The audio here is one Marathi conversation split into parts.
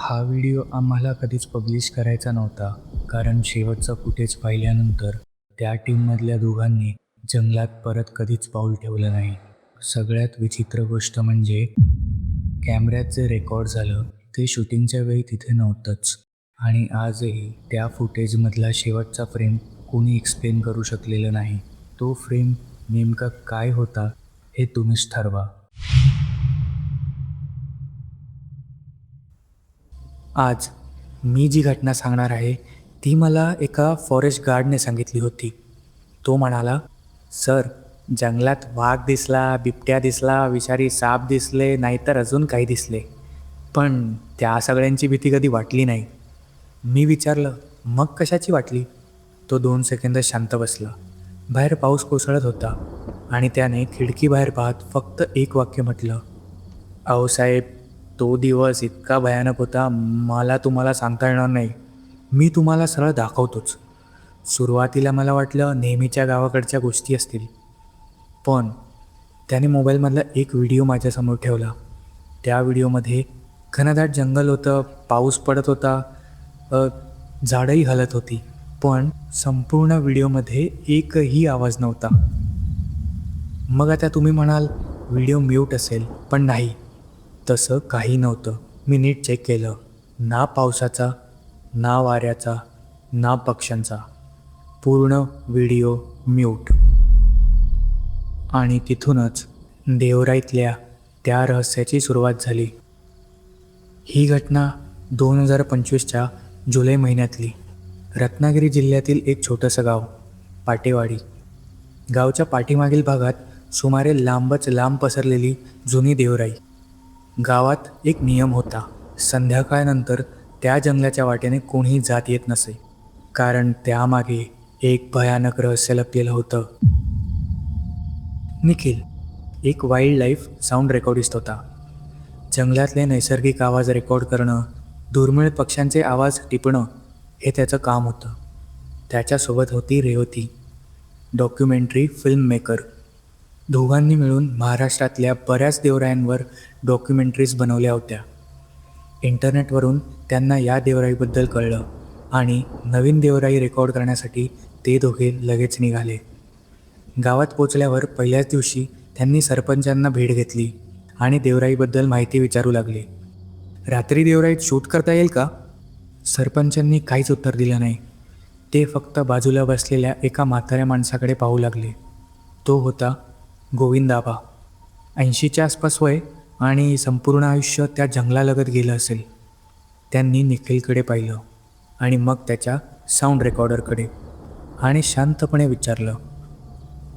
हा व्हिडिओ आम्हाला कधीच पब्लिश करायचा नव्हता, कारण शेवटचा फुटेज पाहिल्यानंतर त्या टीममधल्या दोघांनी जंगलात परत कधीच पाऊल ठेवलं नाही. सगळ्यात विचित्र गोष्ट म्हणजे कॅमेऱ्यात जे रेकॉर्ड झालं ते शूटिंगच्या वेळी तिथे नव्हतंच, आणि आजही त्या फुटेजमधला शेवटचा फ्रेम कोणी एक्सप्लेन करू शकलेलं नाही. तो फ्रेम नेमका काय होता हे तुम्हीच ठरवा. आज मी जी घटना सांगणार आहे ती मला एका फॉरेस्ट गार्डने सांगितली होती. तो म्हणाला, "सर, जंगलात वाघ दिसला, बिबट्या दिसला, विषारी साप दिसले, नाहीतर अजून काही दिसले. पण त्या सगळ्यांची भीती कधी वाटली नाही." मी विचारलं, "मग कशाची वाटली?" तो 2 सेकंद शांत बसला. बाहेर पाऊस कोसळत होता आणि त्याने खिडकीबाहेर पाहत फक्त एक वाक्य म्हटलं, "अहो साहेब, तो दिवस इतका भयानक होता, मला तुम्हाला सांगता येणार नाही. मी तुम्हाला सरळ दाखवतोच." सुरुवातीला मला वाटलं नेहमीच्या गावाकडच्या गोष्टी असतील, पण त्याने मोबाईलमधला एक व्हिडिओ माझ्यासमोर ठेवला. त्या व्हिडिओमध्ये घनदाट जंगल होतं, पाऊस पडत होता, झाडंही हलत होती, पण संपूर्ण व्हिडिओमध्ये एकही आवाज नव्हता. मग आता तुम्ही म्हणाल व्हिडिओ म्यूट असेल, पण नाही, तसं काही नव्हतं. मी नीट चेक केलं. ना पावसाचा, ना वाऱ्याचा, ना पक्ष्यांचा. पूर्ण व्हिडिओ म्यूट. आणि तिथूनच देवराईतल्या त्या रहस्याची सुरुवात झाली. ही घटना 2025च्या जुलै महिन्यातली. रत्नागिरी जिल्ह्यातील एक छोटंसं गाव, पाटेवाडी. गावच्या पाठीमागील भागात सुमारे लांबच लांब पसरलेली जुनी देवराई. गावात एक नियम होता, संध्याकाळनंतर त्या जंगलाच्या वाटेने कोणीही जात येत नसे, कारण त्यामागे एक भयानक रहस्य लपलेलं होतं. निखिल एक वाईल्ड लाईफ साऊंड रेकॉर्डिस्ट होता. जंगलातले नैसर्गिक आवाज रेकॉर्ड करणं, दुर्मिळ पक्ष्यांचे आवाज टिपणं हे त्याचं काम होतं. त्याच्यासोबत होती रेवती, डॉक्युमेंटरी फिल्म मेकर. दोघांनी मिळून महाराष्ट्रातल्या बऱ्याच देवरायांवर डॉक्युमेंटरीज बनवल्या होत्या. इंटरनेटवरून त्यांना या देवराईबद्दल कळलं आणि नवीन देवराई रेकॉर्ड करण्यासाठी ते दोघे लगेच निघाले. गावात पोचल्यावर पहिल्याच दिवशी त्यांनी सरपंचांना भेट घेतली आणि देवराईबद्दल माहिती विचारू लागले. "रात्री देवराईत शूट करता येईल का?" सरपंचांनी काहीच उत्तर दिलं नाही. ते फक्त बाजूला बसलेल्या एका म्हाताऱ्या माणसाकडे पाहू लागले. तो होता गोविंदाबा. 80च्या आसपास वय आणि संपूर्ण आयुष्य त्या जंगलालगत गेलं असेल. त्यांनी निखिलकडे पाहिलं आणि मग त्याच्या साऊंड रेकॉर्डरकडे आणि शांतपणे विचारलं,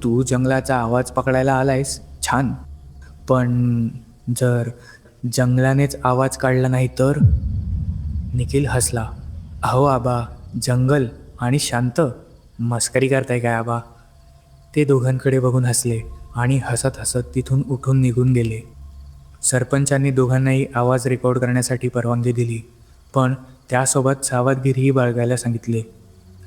"तू जंगलाचा आवाज पकडायला आलायस, छान. पण जर जंगलानेच आवाज काढला नाही तर?" निखिल हसला. "अहो आबा, जंगल आणि शांत, मस्करी करताय काय आबा?" ते दोघांकडे बघून हसले आणि हसत हसत तिथून उठून निघून गेले. सरपंचांनी दोघांनाही आवाज रेकॉर्ड करण्यासाठी परवानगी दिली, पण त्यासोबत सावधगिरीही बाळगायला सांगितले.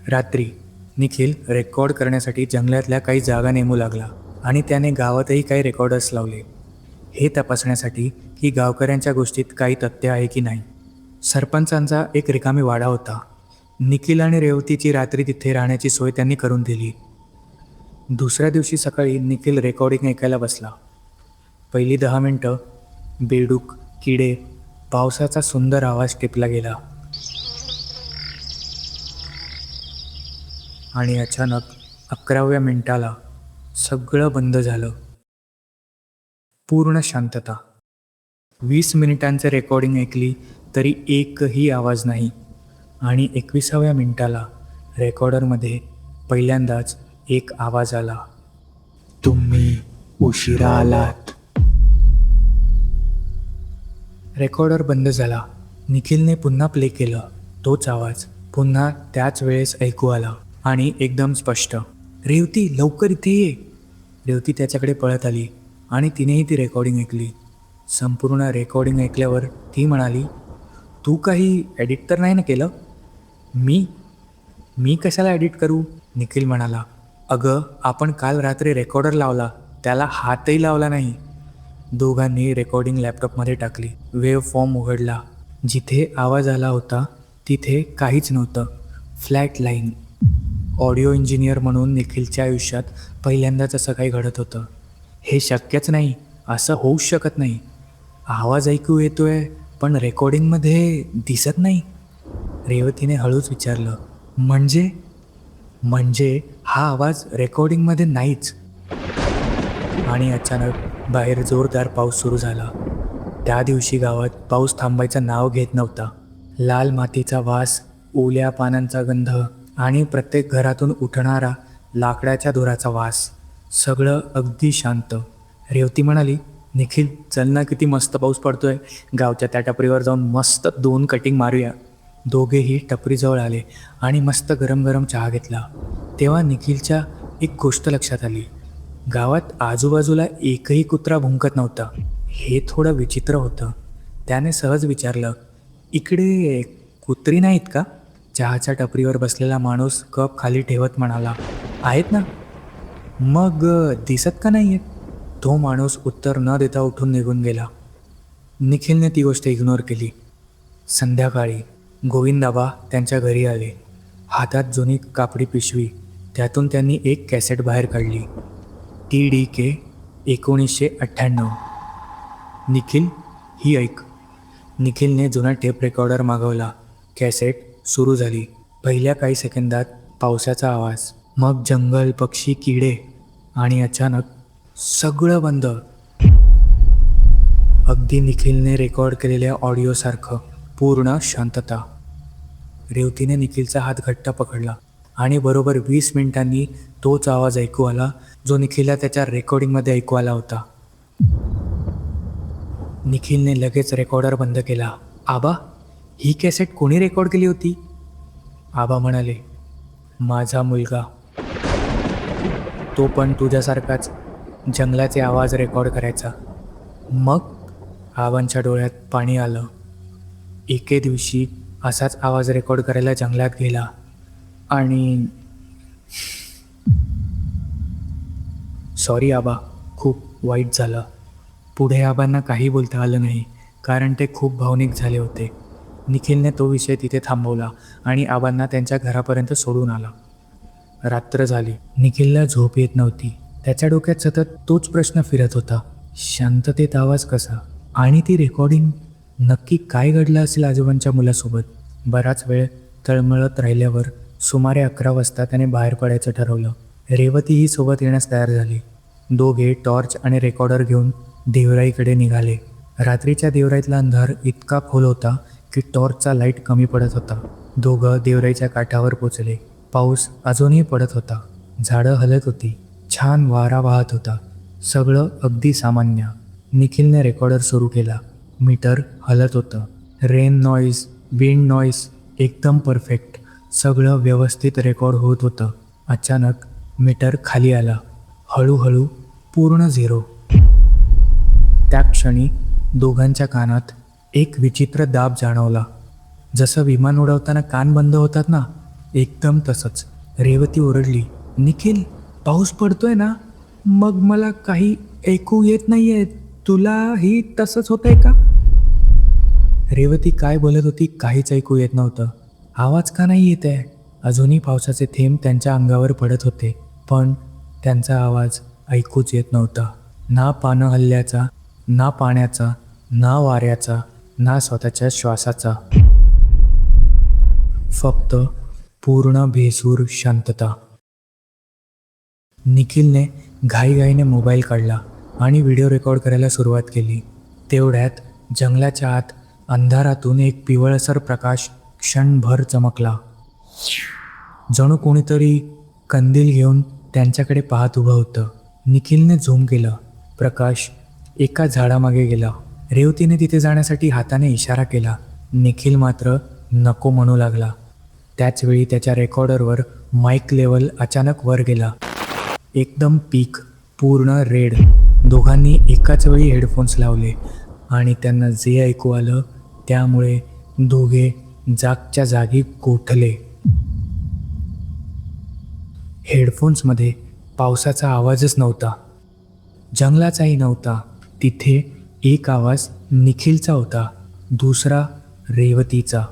रात्री निखिल रेकॉर्ड करण्यासाठी जंगलातल्या काही जागा नेमू लागला आणि त्याने गावातही काही रेकॉर्डर्स लावले, हे तपासण्यासाठी की गावकऱ्यांच्या गोष्टीत काही तथ्य आहे की नाही. सरपंचांचा एक रिकामी वाडा होता. निखिल आणि रेवतीची रात्री तिथे राहण्याची सोय त्यांनी करून दिली. दुसऱ्या दिवशी सकाळी निखिल रेकॉर्डिंग ऐकायला बसला. पहिली 10 मिनटं बेडूक, किडे, पावसाचा सुंदर आवाज टिपला गेला. आणि अचानक 11व्या मिनिटाला सगळं बंद झालं. पूर्ण शांतता. 20 मिनिटांचे रेकॉर्डिंग ऐकली तरी एकही आवाज नाही. आणि 21व्या मिनिटाला रेकॉर्डरमध्ये पहिल्यांदाच एक आवाज आला, "तुम्ही उशिरा आलात." रेकॉर्डर बंद झाला. निखिलने पुन्हा प्ले केलं. तोच आवाज पुन्हा त्याच वेळेस ऐकू आला आणि एकदम स्पष्ट, "रेवती, लवकर इथे ये." रेवती त्याच्याकडे पळत आली आणि तिनेही ती रेकॉर्डिंग ऐकली. संपूर्ण रेकॉर्डिंग ऐकल्यावर ती म्हणाली, "तू काही एडिट तर नाही ना केलं?" "मी मी कशाला एडिट करू?" निखिल म्हणाला. "अगं, आपण काल रात्री रेकॉर्डर लावला, त्याला हातही लावला नाही." दोघांनी रेकॉर्डिंग लॅपटॉपमध्ये टाकली. वेव्ह फॉर्म उघडला. जिथे आवाज आला होता तिथे काहीच नव्हतं. Flat line. ऑडिओ इंजिनियर म्हणून निखिलच्या आयुष्यात पहिल्यांदाच असं काही घडत होतं. हे शक्यच नाही, असं होऊच शकत नाही. आवाज ऐकू येतोय पण रेकॉर्डिंगमध्ये दिसत नाही. रेवतीने हळूच विचारलं, म्हणजे म्हणजे हा आवाज रेकॉर्डिंगमध्ये नाहीच. आणि अचानक बाहेर जोरदार पाऊस सुरू झाला. त्या दिवशी गावात पाऊस थांबायचं नाव घेत नव्हता. लाल मातीचा वास, ओल्या पानांचा गंध आणि प्रत्येक घरातून उठणारा लाकडाच्या धुराचा वास, सगळं अगदी शांत. रेवती म्हणाली, निखिल चल ना, किती मस्त पाऊस पडतोय. गावच्या त्या टपरीवर जाऊन मस्त 2 कटिंग मारूया. दोघेही टपरीजवळ आले आणि मस्त गरम गरम चहा घेतला. तेव्हा निखिलच्या एक गोष्ट लक्षात आली. गावात आजूबाजूला एकही कुत्रा भुंकत नव्हता. हे थोडं विचित्र होतं. त्याने सहज विचारलं, इकडे कुत्री नाहीत का? चहाच्या टपरीवर बसलेला माणूस कप खाली ठेवत म्हणाला, आहेत ना. मग दिसत का नाही आहेत? तो माणूस उत्तर न देता उठून निघून गेला. निखिलने ती गोष्ट इग्नोर केली. संध्याकाळी गोविंदाबा त्यांच्या घरी आले. हातात जुनी कापडी पिशवी. त्यातून त्यांनी एक कॅसेट बाहेर काढली. TDK 1998. निखिल, ही ऐक. निखिलने जुना टेप रेकॉर्डर मागवला. कॅसेट सुरू झाली. पहिल्या काही सेकंदात पावसाचा आवाज, मग जंगल, पक्षी, किडे आणि अचानक सगळं बंद. अगदी निखिलने रेकॉर्ड केलेल्या ऑडिओसारखं. पूर्ण शांतता. रेवतीने निखिलचा हात घट्ट पकडला आणि बरोबर 20 मिनिटांनी तोच आवाज ऐकू आला जो निखिलला त्याच्या रेकॉर्डिंगमध्ये ऐकू आला होता. निखिलने लगेच रेकॉर्डर बंद केला. आबा, ही कॅसेट कोणी रेकॉर्ड केली होती? आबा म्हणाले, माझा मुलगा. तो पण तुझ्यासारखाच जंगलाचे आवाज रेकॉर्ड करायचा. मग आबांच्या डोळ्यात पाणी आलं. एके दिवशी असाच आवाज रेकॉर्ड करायला जंगलात गेला आणि सॉरी आबा, खूप वाईट झालं. पुढे आबांना काही बोलता आलं नाही, कारण ते खूप भावनिक झाले होते. निखिलने तो विषय तिथे थांबवला आणि आबांना त्यांच्या घरापर्यंत सोडून आला. रात्र झाली. निखिलला झोप येत नव्हती. त्याच्या डोक्यात सतत तोच प्रश्न फिरत होता, शांततेत आवाज कसा? आणि ती रेकॉर्डिंग? नक्की काय घडलं असेल आजोबांच्या मुलासोबत? बराच वेळ तळमळत राहिल्यावर सुमारे 11 वाजता त्याने बाहेर पडायचं ठरवलं. रेवतीही सोबत येण्यास तयार झाली. दोघे टॉर्च आणि रेकॉर्डर घेऊन देवराईकडे निघाले. रात्रीच्या देवराईतला अंधार इतका खोल होता की टॉर्चचा लाईट कमी पडत होता. दोघं देवराईच्या काठावर पोचले. पाऊस अजूनही पडत होता. झाडं हलत होती. छान वारा वाहत होता. सगळं अगदी सामान्य. निखिलने रेकॉर्डर सुरू केला. मीटर हलत होतं. रेन नॉईज, विंड नॉईज एकदम परफेक्ट. सगळं व्यवस्थित रेकॉर्ड होत होतं. अचानक मीटर खाली आला. हळूहळू पूर्ण 0. त्या क्षणी दोघांच्या कानात एक विचित्र दाब जाणवला. जसं विमान उडवताना कान बंद होतात ना, एकदम तसंच. रेवती ओरडली, निखिल, पाऊस पडतोय ना? मग मला काही ऐकू येत नाहीये. तुलाही तसंच होतंय का? रेवती काय बोलत होती काहीच ऐकू येत नव्हतं. आवाज का नाही येत आहे? अजूनही पावसाचे थेंब त्यांच्या अंगावर पडत होते, पण त्यांचा आवाज ऐकूच येत नव्हता. ना पानं हलल्याचा, ना पाण्याचा, ना वाऱ्याचा, ना स्वतःच्या श्वासाचा. फक्त पूर्ण भेसूर शांतता. निखिलने घाईघाईने मोबाईल काढला आणि व्हिडिओ रेकॉर्ड करायला सुरुवात केली. तेवढ्यात जंगलाच्या आत अंधारातून एक पिवळसर प्रकाश क्षणभर चमकला. जणू कोणीतरी कंदील घेऊन त्यांच्याकडे पाहत उभं होतं. निखिलने झूम केलं. प्रकाश एका झाडामागे गेला. रेवतीने तिथे जाण्यासाठी हाताने इशारा केला. निखिल मात्र नको म्हणू लागला. त्याचवेळी त्याच्या रेकॉर्डरवर माईक लेवल अचानक वर गेला. एकदम पीक, पूर्ण रेड. दोघांनी एकाच वेळी हेडफोन्स लावले आणि त्यांना जे ऐकू आलं त्यामुळे दोघे जागच्या जागी गोठले. हेडफोन्समध्ये पावसाचा आवाजच नव्हता, जंगलाचाही नव्हता. तिथे एक आवाज निखिलचा होता, दुसरा रेवतीचा.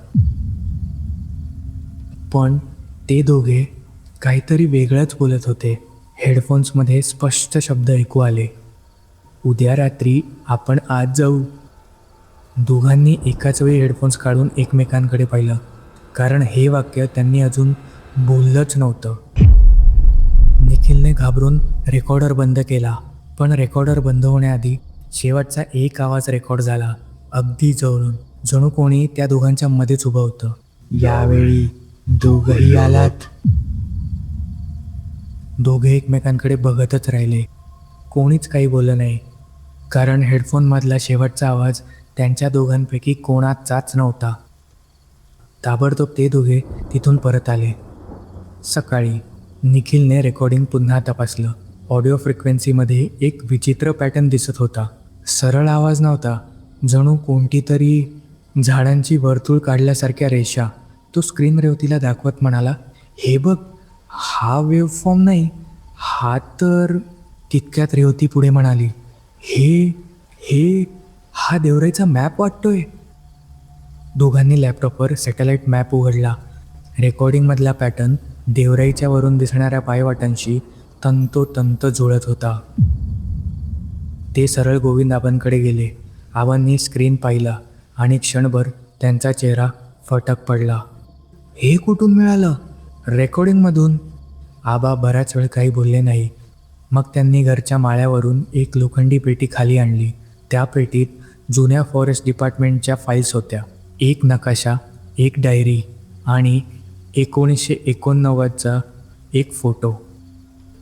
पण ते दोघे काहीतरी वेगळंच बोलत होते. हेडफोन्समध्ये स्पष्ट शब्द ऐकू आले, उद्या रात्री आपण आज जाऊ. दोघांनी एकाच वेळी हेडफोन्स काढून एकमेकांकडे पाहिलं, कारण हे वाक्य त्यांनी अजून बोललंच नव्हतं. निखिलने घाबरून रेकॉर्डर बंद केला, पण रेकॉर्डर बंद होण्याआधी शेवटचा एक आवाज रेकॉर्ड झाला, अगदी जवळून, जणू कोणी त्या दोघांच्या मध्येच उभं होतं. यावेळी दोघंही आलात. दोघे एकमेकांकडे बघतच राहिले. कोणीच काही बोललं नाही, कारण हेडफोनमधला शेवटचा आवाज त्यांच्या दोघांपैकी कोणाचाच नव्हता. ताबडतोब ते दोघे तिथून परत आले. सकाळी निखिलने रेकॉर्डिंग पुन्हा तपासलं. ऑडिओ फ्रिक्वेन्सीमध्ये एक विचित्र पॅटर्न दिसत होता. सरळ आवाज नव्हता, जणू कोणती तरी झाडांची वर्तुळ काढल्यासारख्या रेषा. तो स्क्रीन रेवतीला दाखवत म्हणाला, हे बघ, हा वेव्ह फॉर्म नाही, हा तर. तितक्यात रेवती पुढे म्हणाली, हे हे हा देवराईचा मॅप वाटतोय. दोघांनी लॅपटॉपवर सॅटेलाईट मॅप उघडला. रेकॉर्डिंगमधला पॅटर्न देवराईच्या वरून दिसणाऱ्या पायवाटांशी तंतोतंत जुळत होता. ते सरळ गोविंद आबांकडे गेले. आबांनी स्क्रीन पाहिला आणि क्षणभर त्यांचा चेहरा फटक पडला. हे कुठून मिळालं? रेकॉर्डिंगमधून. आबा बराच वेळ काही बोलले नाही. मग त्यांनी घरच्या माळ्यावरून एक लोखंडी पेटी खाली आणली. त्या पेटीत जुन्या फॉरेस्ट डिपार्टमेंटच्या फाईल्स होत्या. एक नकाशा, एक डायरी आणि 1989चा एक फोटो.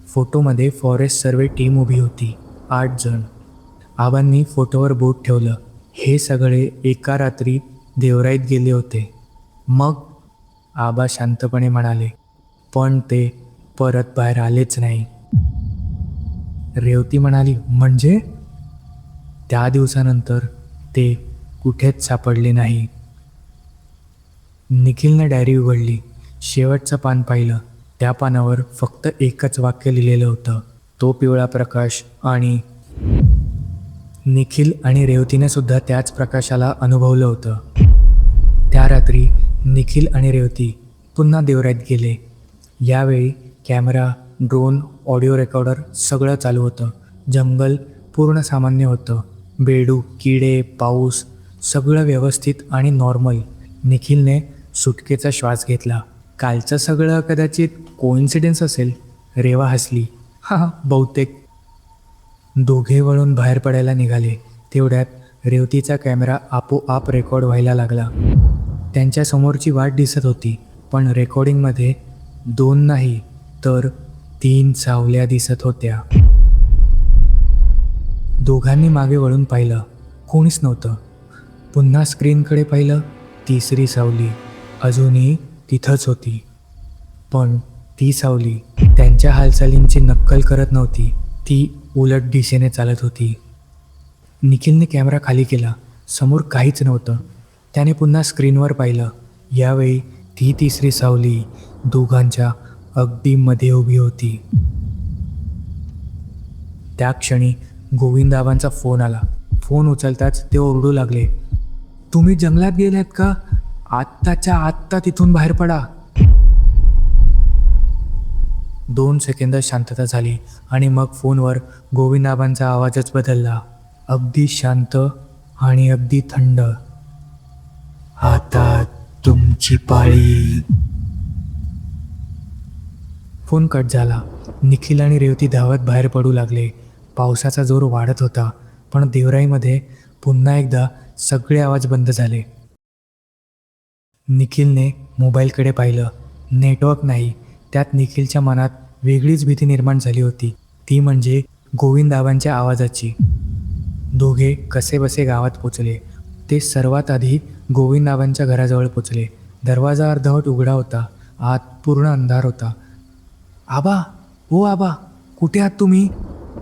फोटोमध्ये फॉरेस्ट सर्वे टीम उभी होती, 8 जण. आबांनी फोटोवर बोट ठेवलं. हे सगळे एका रात्री देवराईत गेले होते. मग आबा शांतपणे म्हणाले, पण ते परत बाहेर आलेच नाही. रेवती म्हणाली, म्हणजे? त्या दिवसानंतर ते कुठेच सापडले नाही. निखिलने डायरी उघडली. शेवटचं पान पाहिलं. त्या पानावर फक्त एकच वाक्य लिहिलेलं होतं, तो पिवळा प्रकाश. आणि निखिल आणि रेवतीने सुद्धा त्याच प्रकाशाला अनुभवलं होतं. त्या रात्री निखिल आणि रेवती पुन्हा देवराईत गेले. यावेळी कॅमेरा, ड्रोन, ऑडिओ रेकॉर्डर सगळं चालू होतं. जंगल पूर्ण सामान्य होतं. बेडूक, किडे, पाऊस सगळं व्यवस्थित आणि नॉर्मल. निखिलने सुटकेचा श्वास घेतला. कालचं सगळं कदाचित कोइन्सिडेन्स असेल. रेवा हसली, हा बहुतेक. दोघे वळून बाहेर पडायला निघाले. तेवढ्यात रेवतीचा कॅमेरा आपोआप रेकॉर्ड व्हायला लागला. त्यांच्या समोरची वाट दिसत होती, पण रेकॉर्डिंगमध्ये 2 नाही तर 3 सावल्या दिसत होत्या. दोघांनी मागे वळून पाहिलं, कोणीच नव्हतं. पुन्हा स्क्रीनकडे पाहिलं, 3री सावली अजूनही तिथंच होती. पण ती सावली त्यांच्या हालचालींची नक्कल करत नव्हती. ती उलट दिशेने चालत होती. निखिलने कॅमेरा खाली केला. समोर काहीच नव्हतं. त्याने पुन्हा स्क्रीनवर पाहिलं. यावेळी ती 3री सावली दोघांच्या अगदी मध्ये उभी होती. त्या क्षणी गोविंदाबांचा फोन आला. फोन उचलताच ते ओरडू लागले, तुम्ही जंगलात गेलात का? आत्ताच्या आत्ता तिथून बाहेर पडा. 2 सेकंद शांतता झाली आणि मग फोनवर गोविंदाबांचा आवाजच बदलला, अगदी शांत आणि अगदी थंड. आता तुमची पाळी. फोन कट झाला. निखिल आणि रेवती धावत बाहेर पडू लागले. पावसाचा जोर वाढत होता, पण देवराईमध्ये पुन्हा एकदा सगळे आवाज बंद झाले. निखिलने मोबाईलकडे पाहिलं. नेटवर्क नाही. त्यात निखिलच्या मनात वेगळीच भीती निर्माण झाली होती, ती म्हणजे गोविंदाबांच्या आवाजाची. दोघे कसेबसे गावात पोचले. ते सर्वात आधी गोविंदाबांच्या घराजवळ पोचले. दरवाजा अर्धवट उघडा होता. आत पूर्ण अंधार होता. आबा, ओ आबा, कुठे आहात तुम्ही?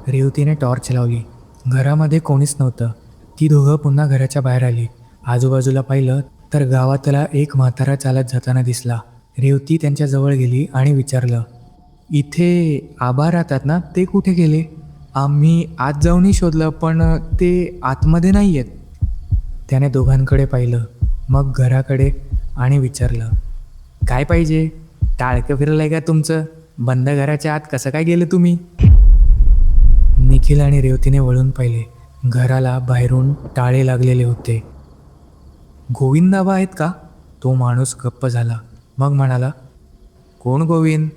रेवतीने टॉर्च लावली. घरामध्ये कोणीच नव्हतं. ती दोघं पुन्हा घराच्या बाहेर आली. आजूबाजूला पाहिलं तर गावातला एक म्हातारा चालत जाताना दिसला. रेवती त्यांच्याजवळ गेली आणि विचारलं, इथे आबा राहतात ना, ते कुठे गेले? आम्ही आत जाऊनही शोधलं, पण ते आतमध्ये नाही आहेत. त्याने दोघांकडे पाहिलं. मग घराकडे आणि विचारलं, काय पाहिजे? टाळकं फिरलंय का तुमचं? बंद घराच्या आत कसं काय गेले तुम्ही? निखिल आणि रेवतीने वळून पाहिले. घराला बाहेरून टाळे लागलेले होते. गोविंदाबा आहेत का? तो माणूस गप्प झाला. मग म्हणाला, कोण गोविंद?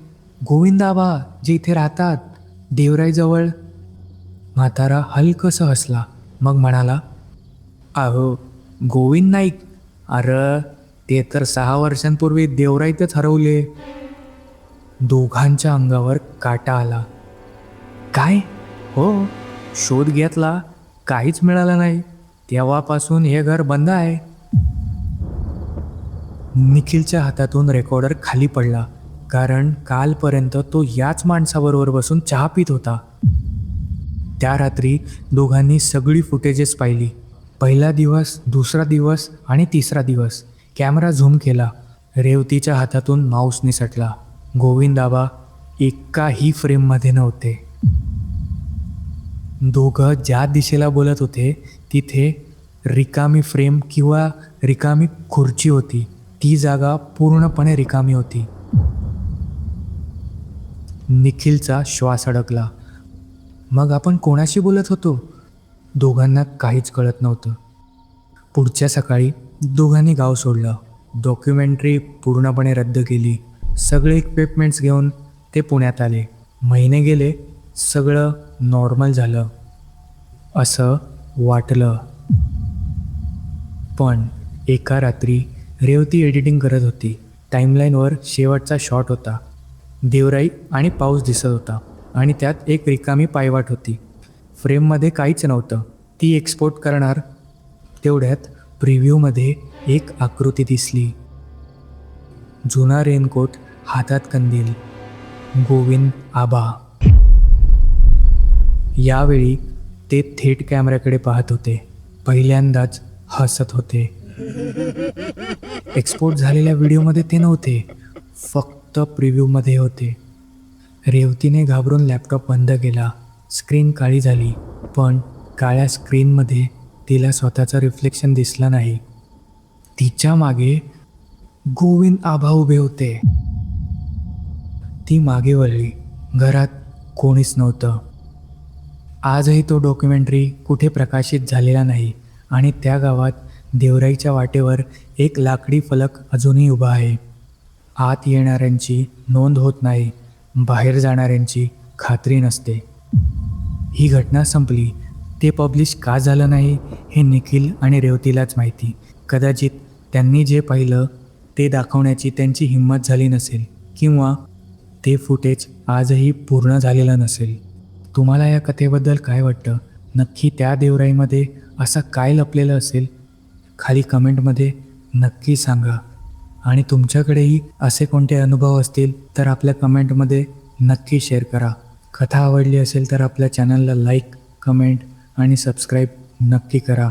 गोविंदाबा जे इथे राहतात देवराईजवळ. म्हातारा हलकंसं हसला. मग म्हणाला, अहो गोविंद नाईक? अरे ते तर 6 वर्षांपूर्वी देवराईतच हरवले. दोघांच्या अंगावर काटा आला. काय? हो, शोध घेतला, काहीच मिळालं नाही. तेव्हापासून हे घर बंद आहे. निखिलच्या हातातून रेकॉर्डर खाली पडला, कारण कालपर्यंत तो याच माणसाबरोबर बसून चहा पित होता. त्या रात्री दोघांनी सगळी फुटेजेस पाहिली. पहिला दिवस, दुसरा दिवस आणि तिसरा दिवस. कॅमेरा झूम केला. रेवतीच्या हातातून माऊस निसटला. गोविंदाबा एकाही फ्रेममध्ये नव्हते. दोघं ज्या दिशेला बोलत होते तिथे रिकामी फ्रेम किंवा रिकामी खुर्ची होती. ती जागा पूर्णपणे रिकामी होती. निखिलचा श्वास अडकला. मग आपण कोणाशी बोलत होतो? दोघांना काहीच कळत नव्हतं. पुढच्या सकाळी दोघांनी गाव सोडलं. डॉक्युमेंटरी पूर्णपणे रद्द केली. सगळे इक्विपमेंट्स घेऊन ते पुण्यात आले. महिने गेले, सगळं नॉर्मल झालं असं वाटलं. पण एका रात्री रेवती एडिटिंग करत होती. टाईमलाईनवर शेवटचा शॉट होता. देवराई आणि पाऊस दिसत होता आणि त्यात एक रिकामी पायवाट होती. फ्रेममध्ये काहीच नव्हतं. ती एक्सपोर्ट करणार तेवढ्यात प्रिव्ह्यूमध्ये एक आकृती दिसली. जुना रेनकोट, हातात कंदील, गोविंद आबा. यावेळी ते थेट कॅमेऱ्याकडे पाहत होते. पहिल्यांदाच हसत होते. एक्सपोर्ट झालेल्या व्हिडिओमध्ये ते नव्हते, फक्त प्रिव्ह्यूमध्ये होते. रेवतीने घाबरून लॅपटॉप बंद केला. स्क्रीन काळी झाली, पण काळ्या स्क्रीनमध्ये तिला स्वतःचं रिफ्लेक्शन दिसलं नाही. तिच्या मागे गोविंद आबा उभे होते. ती मागे वळली. घरात कोणीच नव्हतं. आजही तो डॉक्युमेंटरी कुठे प्रकाशित झालेला नाही आणि त्या गावात देवराईच्या वाटेवर एक लाकडी फलक अजूनही उभा आहे. आत येणाऱ्यांची नोंद होत नाही, बाहेर जाणाऱ्यांची खात्री नसते. ही घटना संपली. ते पब्लिश का झालं नाही हे निखिल आणि रेवतीलाच माहिती. कदाचित त्यांनी जे पाहिलं ते दाखवण्याची त्यांची हिंमत झाली नसेल, किंवा ते फुटेज आजही पूर्ण झालेलं नसेल. तुम्हाला या कथेबद्दल काय वाटतं? नक्की त्या देवराईमध्ये असं काय लपलेलं असेल? खाली कमेंटमध्ये नक्की सांगा. आणि तुमच्याकडेही असे कोणते अनुभव असतील तर आपल्या कमेंटमध्ये नक्की शेअर करा. कथा आवडली असेल तर आपल्या चॅनलला लाईक, कमेंट आणि सबस्क्राईब नक्की करा.